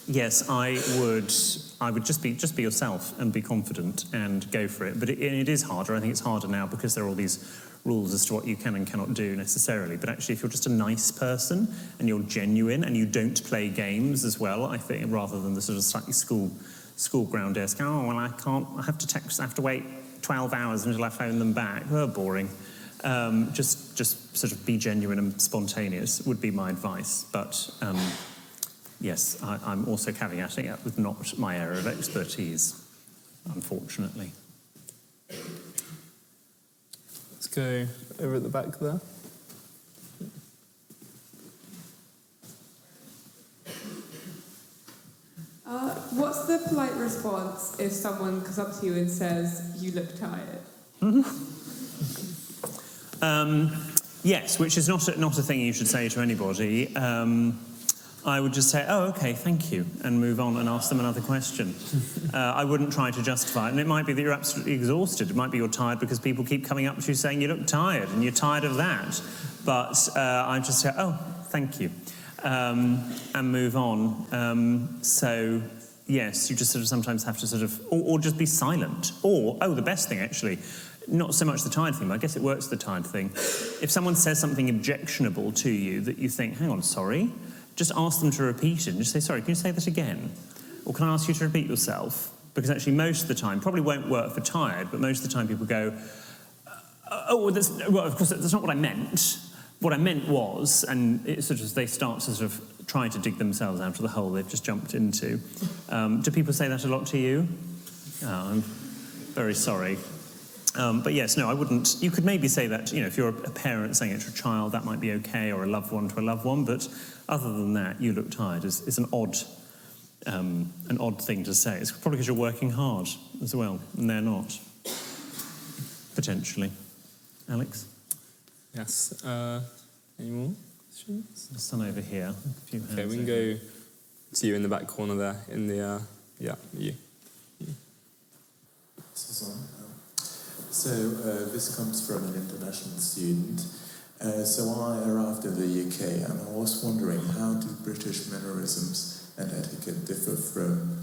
yes, I would just be yourself and be confident and go for it. But it is harder. I think it's harder now because there are all these rules as to what you can and cannot do necessarily. But actually, if you're just a nice person and you're genuine and you don't play games as well, I think, rather than the sort of slightly school ground desk. Oh well, I have to text. I have to wait 12 hours until I phone them back. Oh, boring. Just sort of be genuine and spontaneous would be my advice. But yes, I'm also caveating it with not my area of expertise, unfortunately. Let's go over at the back there. What's the polite response if someone comes up to you and says, you look tired? Yes, which is not a thing you should say to anybody. I would just say, oh, okay, thank you, and move on and ask them another question. I wouldn't try to justify it. And it might be that you're absolutely exhausted. It might be you're tired because people keep coming up to you saying you look tired, and you're tired of that. But I just say, oh, thank you, and move on. So, yes, you just sort of sometimes have to sort of, or just be silent. Or, the best thing, actually, not so much the tired thing, but I guess it works the tired thing. If someone says something objectionable to you that you think, hang on, sorry, just ask them to repeat it and just say, sorry, can you say that again? Or can I ask you to repeat yourself? Because actually most of the time, probably won't work for tired, but most of the time people go, well, of course, that's not what I meant. What I meant was, and it sort of, they start to sort of try to dig themselves out of the hole they've just jumped into. Do people say that a lot to you? Oh, I'm very sorry. But yes, no, I wouldn't. You could maybe say that, if you're a parent saying it to a child, that might be okay, or a loved one to a loved one, but other than that, you look tired is an odd an odd thing to say. It's probably because you're working hard as well, and they're not. Potentially. Alex? Yes. Any more questions? There's some over here. A few hands okay, we can over. go to you in the back corner there, in the, yeah, you. Susan. So this comes from an international student. So I arrived in the UK and I was wondering, how do British mannerisms and etiquette differ from,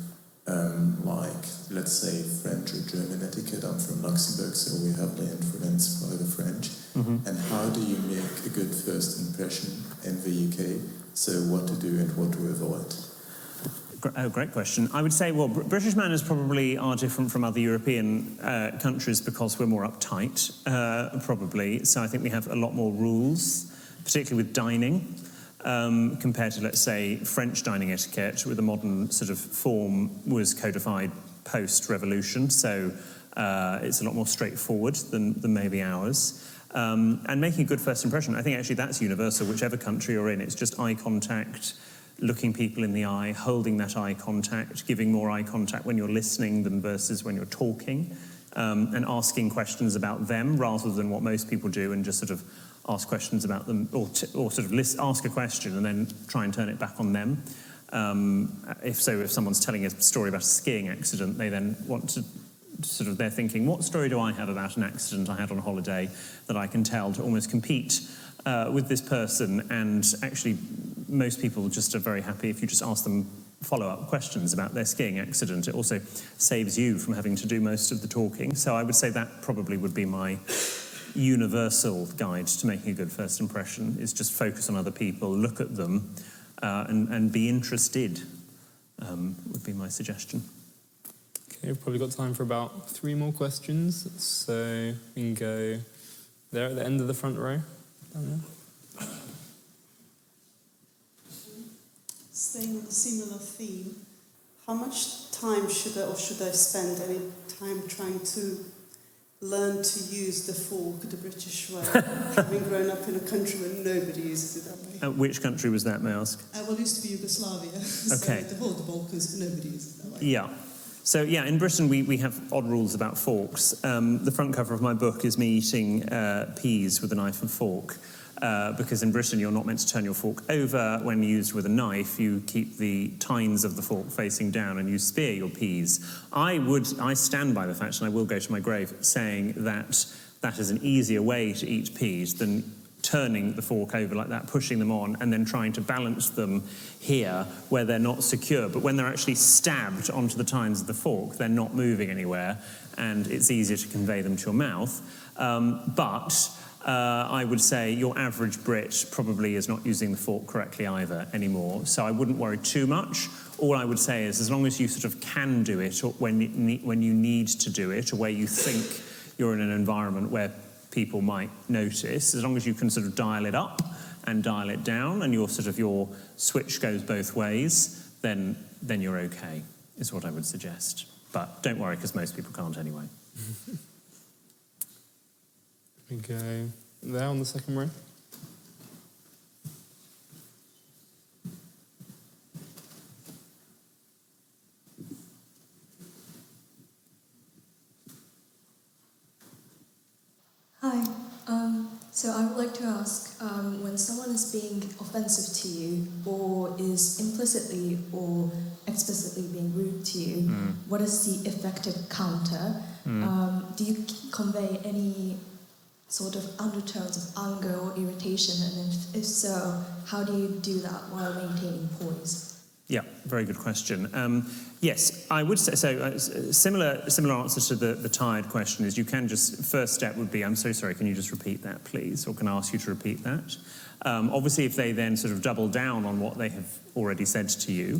like, let's say, French or German etiquette? I'm from Luxembourg, so we're heavily influenced by the French. Mm-hmm. And how do you make a good first impression in the UK? So what to do and what to avoid? Great question. I would say, well, British manners probably are different from other European countries because we're more uptight, probably. So I think we have a lot more rules, particularly with dining, compared to, let's say, French dining etiquette, where the modern sort of form was codified post-revolution. So it's a lot more straightforward than maybe ours. And making a good first impression, I think actually that's universal, whichever country you're in. It's just eye contact, looking people in the eye, holding that eye contact, giving more eye contact when you're listening than versus when you're talking, and asking questions about them rather than what most people do and just sort of ask questions about them, or sort of ask a question and then try and turn it back on them. If someone's telling a story about a skiing accident, they then want to sort of, they're thinking, what story do I have about an accident I had on holiday that I can tell to almost compete with this person? And actually, most people just are very happy if you just ask them follow-up questions about their skiing accident. It also saves you from having to do most of the talking. So I would say that probably would be my universal guide to making a good first impression, is just focus on other people, look at them, and be interested, would be my suggestion. Okay, we've probably got time for about 3 more questions. So we can go there at the end of the front row. Down there. Staying on a similar theme, how much time should I spend any time trying to learn to use the fork the British way, having grown up in a country where nobody uses it that way? Which country was that, may I ask? Well, it used to be Yugoslavia, Okay. so to hold the bowl because nobody uses it that way. Yeah. So, yeah, in Britain we have odd rules about forks. The front cover of my book is me eating peas with a knife and fork. Because in Britain you're not meant to turn your fork over when used with a knife. You keep the tines of the fork facing down and you spear your peas. I stand by the fact, and I will go to my grave, saying that that is an easier way to eat peas than turning the fork over like that, pushing them on, and then trying to balance them here where they're not secure. But when they're actually stabbed onto the tines of the fork, they're not moving anywhere, and it's easier to convey them to your mouth. I would say your average Brit probably is not using the fork correctly either anymore, so I wouldn't worry too much. All I would say is, as long as you sort of can do it, or when you need to do it, or where you think you're in an environment where people might notice, as long as you can sort of dial it up and dial it down, and your switch goes both ways, then you're okay, is what I would suggest. But don't worry, because most people can't anyway. We go there on the second row. Hi. So I would like to ask, when someone is being offensive to you, or is implicitly or explicitly being rude to you, what is the effective counter? Do you convey any sort of undertones of anger or irritation, and if so, how do you do that while maintaining poise? Yeah, very good question. Yes, I would say so. Similar answer to the tired question is, you can just, first step would be, I'm so sorry, can you just repeat that, please? Or can I ask you to repeat that? Obviously, if they then sort of double down on what they have already said to you,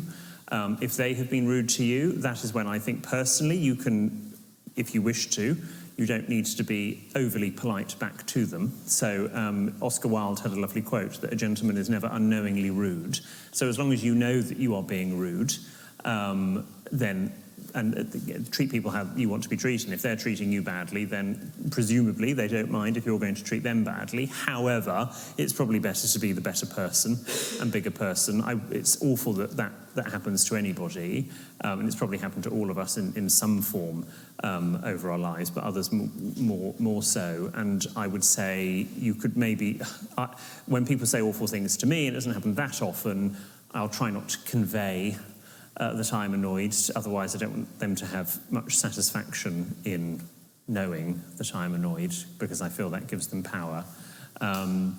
if they have been rude to you, that is when I think personally you can, if you wish to, you don't need to be overly polite back to them. So Oscar Wilde had a lovely quote that a gentleman is never unknowingly rude. So as long as you know that you are being rude, then treat people how you want to be treated. And if they're treating you badly, then presumably they don't mind if you're going to treat them badly. However, it's probably better to be the better person and bigger person. It's awful that happens to anybody, and it's probably happened to all of us in some form over our lives, but others more so. And I would say you could maybe, when people say awful things to me, it doesn't happen that often, I'll try not to convey that I'm annoyed, otherwise I don't want them to have much satisfaction in knowing that I'm annoyed, because I feel that gives them power. And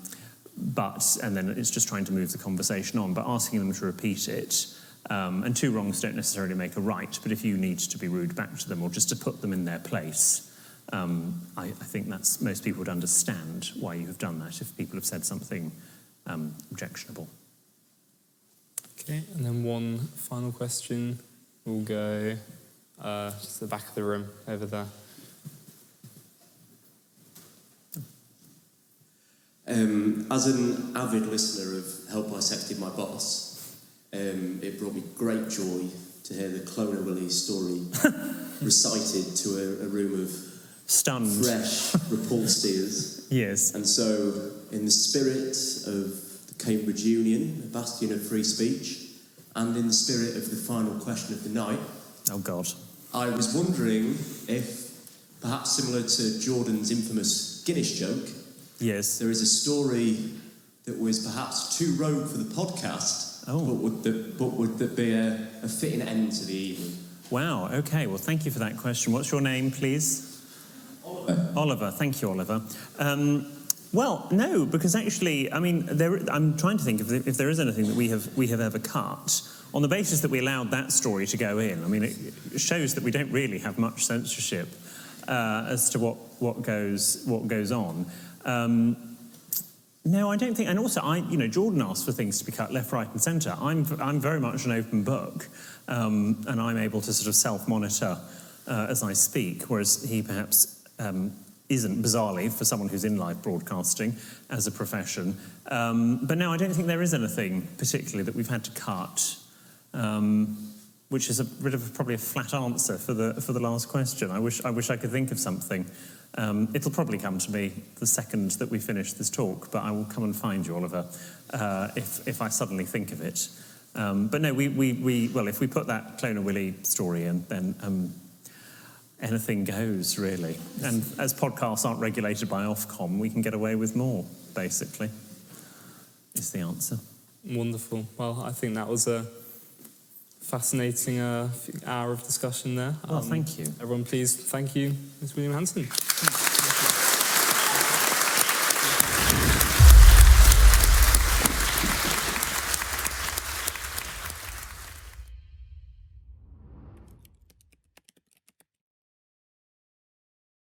then it's just trying to move the conversation on, but asking them to repeat it. And two wrongs don't necessarily make a right, but if you need to be rude back to them or just to put them in their place, I think that's, most people would understand why you have done that if people have said something objectionable. Okay, and then one final question. We'll go just to the back of the room, over there. As an avid listener of Help I Sexted My Boss, it brought me great joy to hear the Cloner Willie story recited to a room of stunned, fresh repulsed ears. Yes. And so, in the spirit of Cambridge Union, a bastion of free speech, and in the spirit of the final question of the night, oh God, I was wondering if, perhaps similar to Jordan's infamous Guinness joke, yes, there is a story that was perhaps too rogue for the podcast, but would that be a fitting end to the evening? Wow, okay, well thank you for that question. What's your name, please? Oliver. Oliver, thank you, Oliver. Well, no, because actually, I mean, I'm trying to think if there is anything that we have ever cut on the basis that we allowed that story to go in. I mean, it shows that we don't really have much censorship as to what goes on. No, I don't think. And also, Jordan asked for things to be cut left, right, and centre. I'm very much an open book, and I'm able to sort of self-monitor as I speak, whereas he perhaps isn't, bizarrely, for someone who's in live broadcasting as a profession. But no, I don't think there is anything particularly that we've had to cut, which is a bit of probably a flat answer for the last question. I wish I could think of something. It'll probably come to me the second that we finish this talk, but I will come and find you, Oliver, if I suddenly think of it. But no, well, if we put that Cloner Willie story in, then anything goes, really. And as podcasts aren't regulated by Ofcom, we can get away with more, basically, is the answer. Wonderful. Well, I think that was a fascinating hour of discussion there. Well, thank you. Everyone, please thank you, Ms. William Hanson.